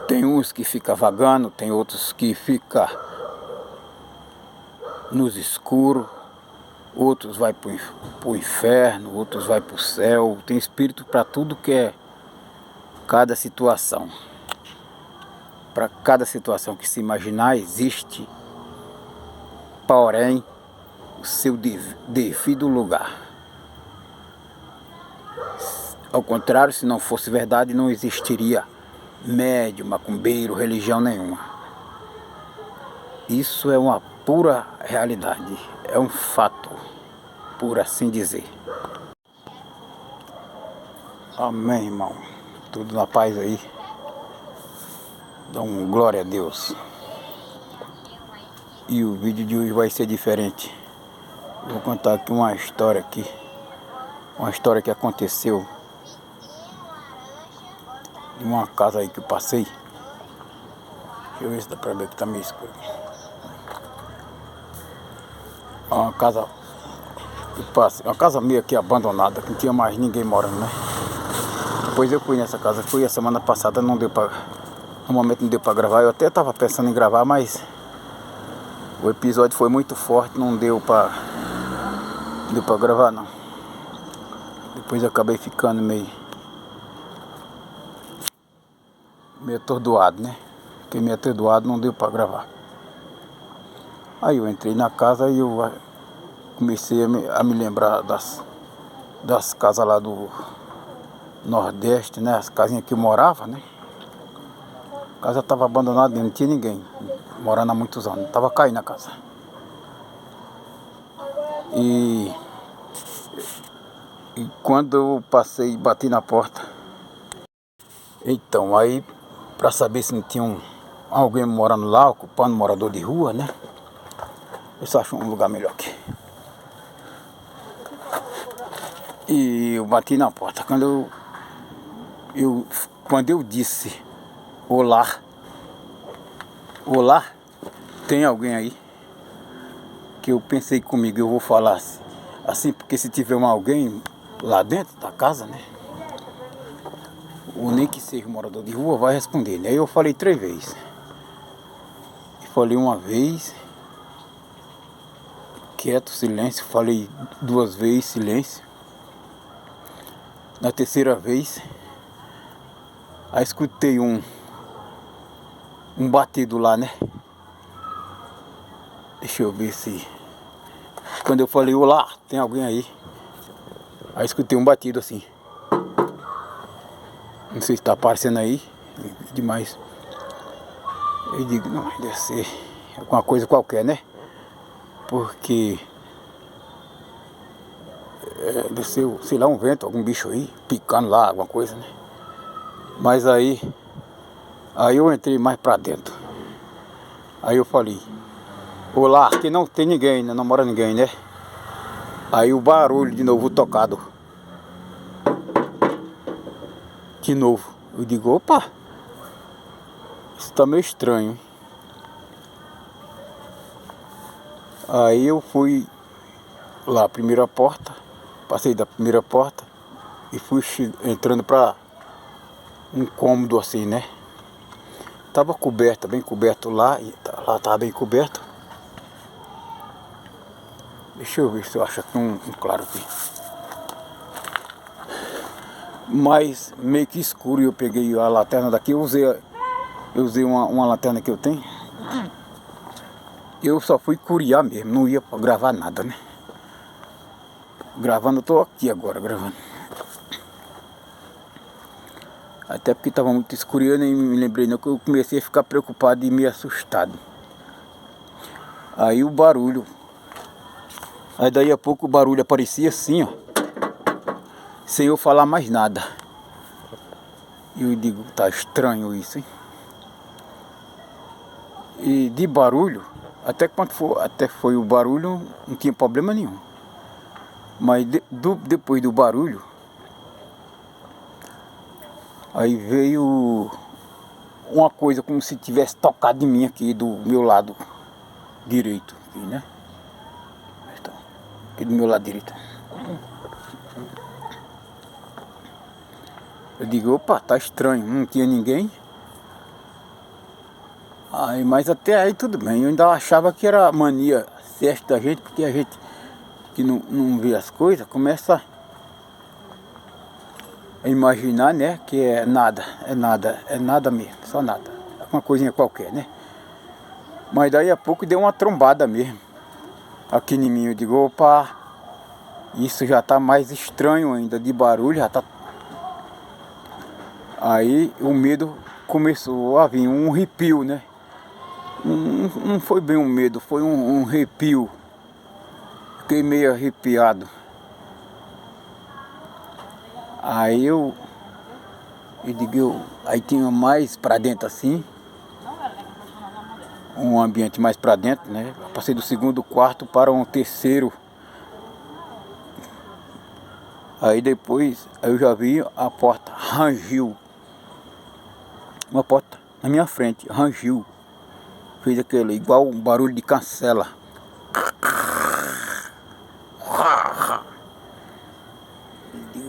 Tem uns que ficam vagando, tem outros que ficam nos escuros, outros vai para o inferno, outros vai para o céu. Tem espírito para tudo que é cada situação. Para cada situação que se imaginar existe, porém, o seu devido lugar. Ao contrário, se não fosse verdade, não existiria médium, macumbeiro, religião nenhuma. Isso é uma pura realidade, é um fato, por assim dizer. Amém, irmão. Tudo na paz aí. Dá um glória a Deus. E o vídeo de hoje vai ser diferente. Vou contar aqui uma história que aconteceu em uma casa aí que eu passei. Deixa eu ver se dá pra ver que tá meio escuro aqui. Uma casa que passei, uma casa meio aqui abandonada, que não tinha mais ninguém morando, né? Depois eu fui nessa casa, fui a semana passada, no momento não deu pra gravar. Eu até tava pensando em gravar, mas o episódio foi muito forte, não deu pra gravar não. Depois eu acabei ficando meio atordoado, né? Fiquei meio atordoado, não deu pra gravar. Aí eu entrei na casa e eu comecei a me lembrar das casas lá do Nordeste, né? As casinhas que eu morava, né? A casa estava abandonada, não tinha ninguém morando há muitos anos. Estava caindo a casa. E quando eu passei, bati na porta. Então, aí, para saber se não tinha alguém morando lá, ocupando morador de rua, né? Eu só acho um lugar melhor aqui. E eu bati na porta. Quando eu disse olá, tem alguém aí? Que eu pensei comigo, eu vou falar assim, porque se tiver alguém lá dentro da casa, né? Ou nem que seja um morador de rua, vai responder, né? Aí eu falei 3 vezes. Falei uma vez, quieto, silêncio. Falei 2 vezes, silêncio. Na terceira vez, aí escutei um batido lá, né? Deixa eu ver se... Quando eu falei, olá, tem alguém aí? Aí escutei um batido assim. Não sei se tá aparecendo aí. Demais. Eu digo, não, deve ser alguma coisa qualquer, né? Porque... deve ser, sei lá, um vento, algum bicho aí, picando lá, alguma coisa, né? Mas aí eu entrei mais pra dentro. Aí eu falei, olá, aqui não tem ninguém, não mora ninguém, né? Aí o barulho de novo tocado. De novo. Eu digo, opa, isso tá meio estranho, hein? Aí eu fui lá, a primeira porta, passei da primeira porta e fui entrando pra um cômodo assim, né? Tava coberto, bem coberto lá, e lá tava bem coberto. Deixa eu ver se eu acho aqui um claro aqui. Mas meio que escuro, eu peguei a lanterna daqui, eu usei uma lanterna que eu tenho. Eu só fui curiar mesmo, não ia pra gravar nada, né? Gravando, eu tô aqui agora, gravando. Até porque estava muito escuro e eu nem me lembrei não, que eu comecei a ficar preocupado e meio assustado. Aí o barulho. Aí daí a pouco o barulho aparecia assim, ó. Sem eu falar mais nada. E eu digo, tá estranho isso, hein? E de barulho, até foi o barulho, não tinha problema nenhum. Mas depois do barulho, aí veio uma coisa como se tivesse tocado em mim aqui do meu lado direito, aqui, né? Então, aqui do meu lado direito. Eu digo, opa, tá estranho, não tinha ninguém. Aí, mas até aí tudo bem, eu ainda achava que era mania certa da gente, porque a gente que não vê as coisas, começa a imaginar, né, que é nada mesmo, só nada. Uma coisinha qualquer, né? Mas daí a pouco deu uma trombada mesmo, aqui em mim. Eu digo, opa, isso já tá mais estranho ainda, de barulho, já tá. Aí o medo começou a vir, um arrepio, né? Não foi bem um medo, foi um arrepio. Fiquei meio arrepiado. Aí eu digo, aí tinha mais pra dentro assim, um ambiente mais pra dentro, né? Eu passei do segundo quarto para um terceiro. Aí depois eu já vi a porta rangiu. Uma porta na minha frente, rangiu. Fez aquele igual um barulho de cancela.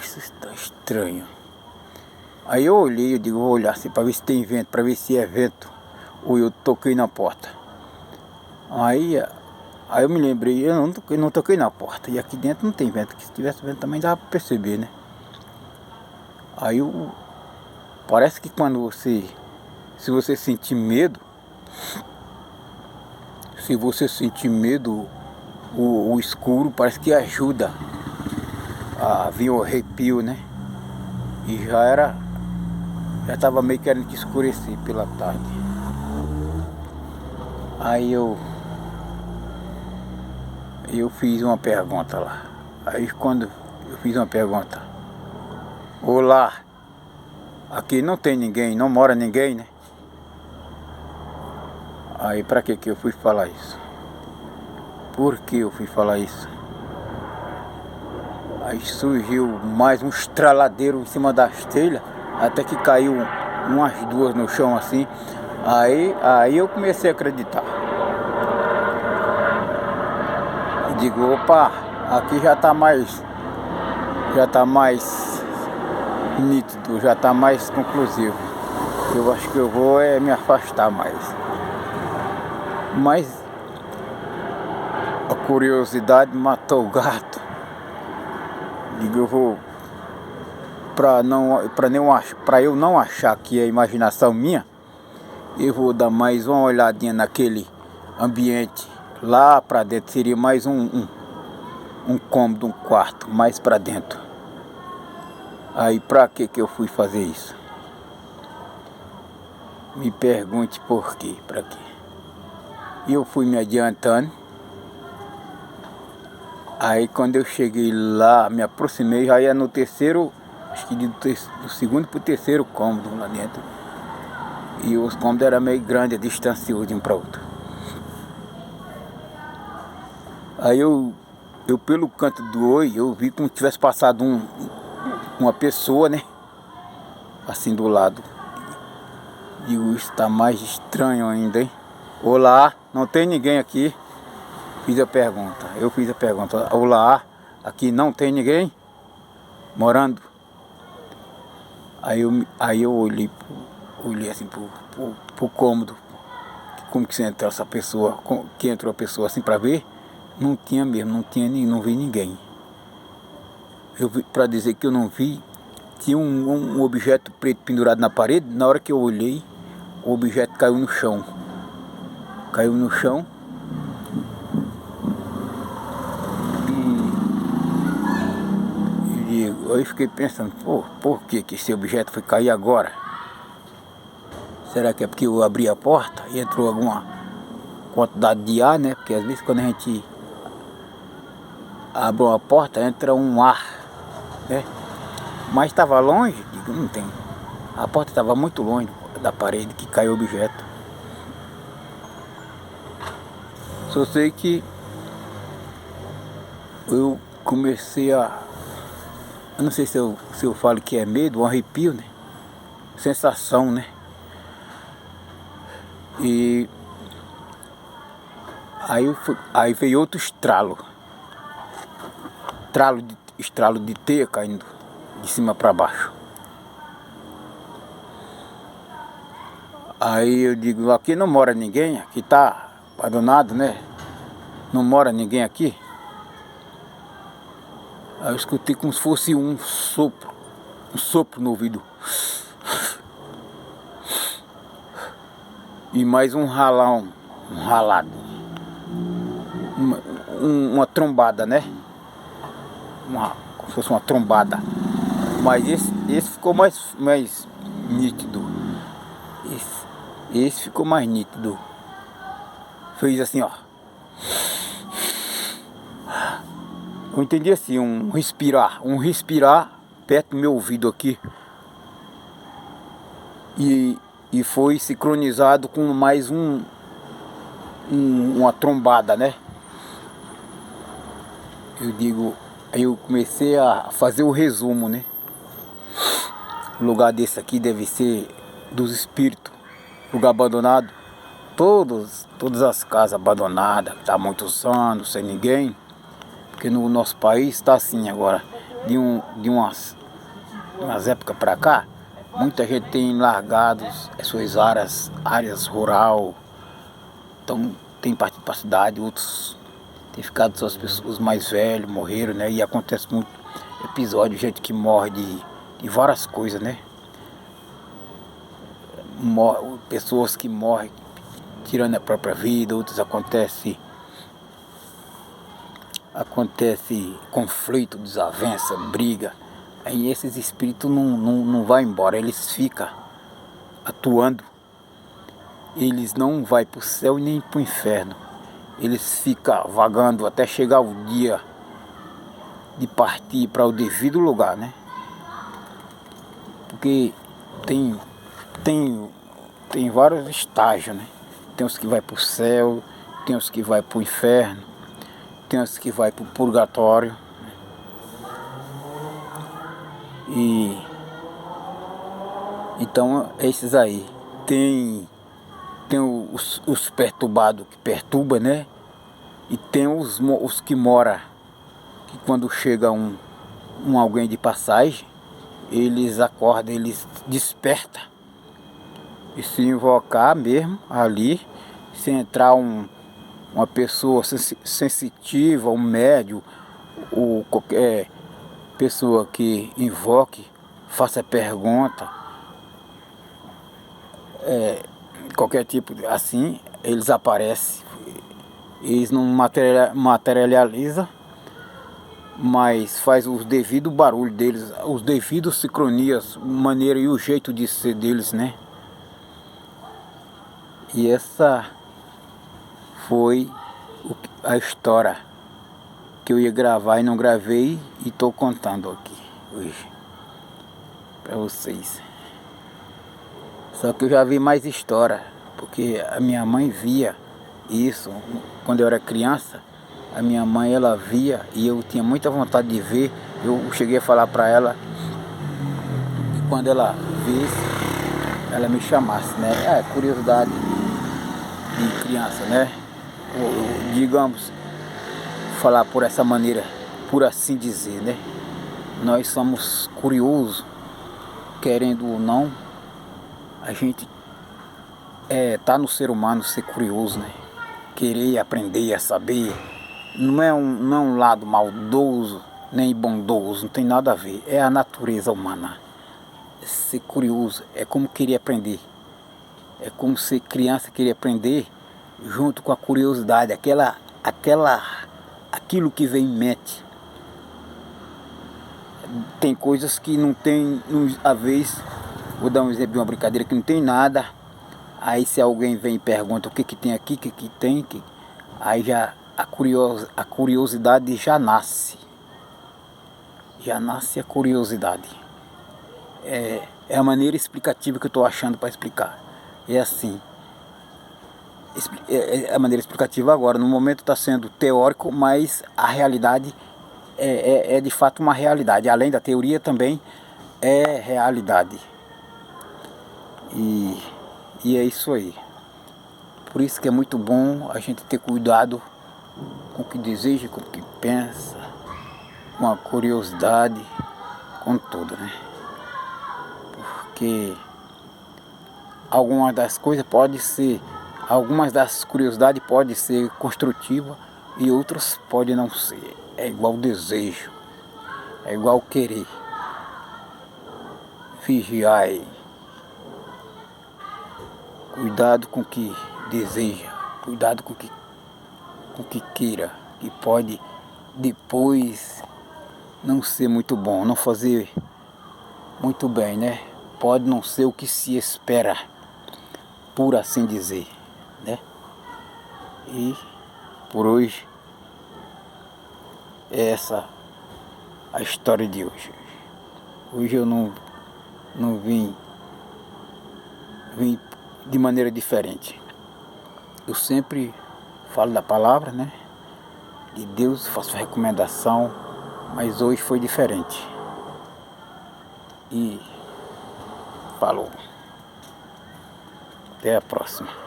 Isso está estranho. Aí eu olhei, eu digo, vou olhar assim para ver se tem vento, para ver se é vento. Ou eu toquei na porta. Aí eu me lembrei, eu não toquei na porta. E aqui dentro não tem vento, que se tivesse vento também dava para perceber, né? Aí parece que quando se você sentir medo, o escuro parece que ajuda a vir o arrepio, né? E já estava meio querendo que escurecer pela tarde. Aí eu fiz uma pergunta lá. Aí quando eu fiz uma pergunta, olá, aqui não tem ninguém, não mora ninguém, né? Aí pra que eu fui falar isso? Por que eu fui falar isso? Aí surgiu mais um estraladeiro em cima das telhas, até que caiu umas duas no chão assim. Aí eu comecei a acreditar. Eu digo, opa, aqui já tá mais nítido, já tá mais conclusivo. Eu acho que eu vou me afastar mais. Mas a curiosidade matou o gato. Digo, eu vou para eu não achar que é imaginação minha, eu vou dar mais uma olhadinha naquele ambiente lá para dentro. Seria mais um cômodo, um quarto mais para dentro. Aí para que eu fui fazer isso? Me pergunte por quê, para quê? E eu fui me adiantando. Aí quando eu cheguei lá, me aproximei, já ia no terceiro, acho que do segundo pro terceiro cômodo lá dentro. E os cômodos eram meio grandes, a distância de um para outro. Aí eu pelo canto do olho, eu vi como se tivesse passado uma pessoa, né? Assim do lado. Digo, isso tá mais estranho ainda, hein? Olá, não tem ninguém aqui. Eu fiz a pergunta, olá, aqui não tem ninguém morando? Aí eu olhei assim pro cômodo, como que entrou essa pessoa, que entrou a pessoa assim para ver, não tinha mesmo, não vi ninguém. Eu vi, para dizer que eu não vi, tinha um objeto preto pendurado na parede. Na hora que eu olhei, o objeto caiu no chão. Aí eu fiquei pensando, por que esse objeto foi cair agora? Será que é porque eu abri a porta e entrou alguma quantidade de ar, né? Porque às vezes quando a gente abre uma porta, entra um ar, né? Mas estava longe, digo, não tem. A porta estava muito longe da parede que caiu o objeto. Só sei que eu comecei eu não sei se eu falo que é medo, um arrepio, né? Sensação, né? E aí veio outro estralo. Estralo de teia caindo de cima para baixo. Aí eu digo, aqui não mora ninguém, aqui tá abandonado, né? Não mora ninguém aqui. Aí eu escutei como se fosse um sopro no ouvido. E mais um ralão, um ralado. Uma trombada, né? Como se fosse uma trombada. Mas esse ficou mais nítido. Esse ficou mais nítido. Fez assim, ó. Eu entendi assim, um respirar perto do meu ouvido aqui. E foi sincronizado com mais uma trombada, né? Eu digo, aí eu comecei a fazer o resumo, né? O lugar desse aqui deve ser dos espíritos, lugar abandonado. Todas as casas abandonadas, tá há muitos anos, sem ninguém. Porque no nosso país está assim agora, de umas épocas para cá, muita gente tem largado as suas áreas rural, então tem partido para a cidade, outros têm ficado só as pessoas mais velhos, morreram, né? E acontece muito episódio, gente que morre de várias coisas, né? Pessoas que morrem tirando a própria vida, outros acontece conflito, desavença, briga. Aí esses espíritos não vão embora, eles ficam atuando. Eles não vão para o céu nem para o inferno. Eles ficam vagando até chegar o dia de partir para o devido lugar, né? Porque tem vários estágios, né? Tem os que vai para o céu, tem os que vai para o inferno, tem os que vai para o purgatório. E então esses aí tem os perturbados que perturba, né? E tem os que mora, que quando chega alguém de passagem, eles acordam, eles despertam. E se invocar mesmo ali, se entrar uma pessoa sensitiva, um médium, ou qualquer pessoa que invoque, faça pergunta, qualquer tipo assim, eles aparecem. Eles não materializam, mas faz os devidos barulho deles, os devidos sincronias, maneira e o jeito de ser deles, né? E essa foi a história que eu ia gravar e não gravei e estou contando aqui hoje para vocês. Só que eu já vi mais história, porque a minha mãe via isso quando eu era criança. A minha mãe, ela via e eu tinha muita vontade de ver. Eu cheguei a falar para ela que quando ela visse, ela me chamasse, né? É curiosidade de criança, né? Digamos, falar por essa maneira, por assim dizer, né? Nós somos curiosos, querendo ou não, a gente tá no ser humano ser curioso, né? Querer aprender a saber. Não é um lado maldoso, nem bondoso, não tem nada a ver. É a natureza humana. Ser curioso é como querer aprender. É como ser criança querer aprender junto com a curiosidade, aquilo que vem em mente. Tem coisas que não tem, às vezes, vou dar um exemplo de uma brincadeira que não tem nada. Aí se alguém vem e pergunta o que tem aqui, o que tem, aí já a curiosidade já nasce. Já nasce a curiosidade. É a maneira explicativa que eu estou achando para explicar. É assim. É a maneira explicativa agora. No momento está sendo teórico, mas a realidade é de fato uma realidade. Além da teoria também é realidade. E é isso aí. Por isso que é muito bom a gente ter cuidado com o que deseja, com o que pensa, com a curiosidade, com tudo, né? Porque algumas das coisas pode ser, algumas das curiosidades pode ser construtiva e outras pode não ser. É igual desejo, é igual querer. Vigiai, cuidado com o que deseja, cuidado com o que queira, que pode depois não ser muito bom, não fazer muito bem, né? Pode não ser o que se espera, por assim dizer, né? E por hoje é essa a história de hoje. Hoje eu não vim de maneira diferente. Eu sempre falo da palavra, né? De Deus, faço recomendação, mas hoje foi diferente. E falou. Até a próxima.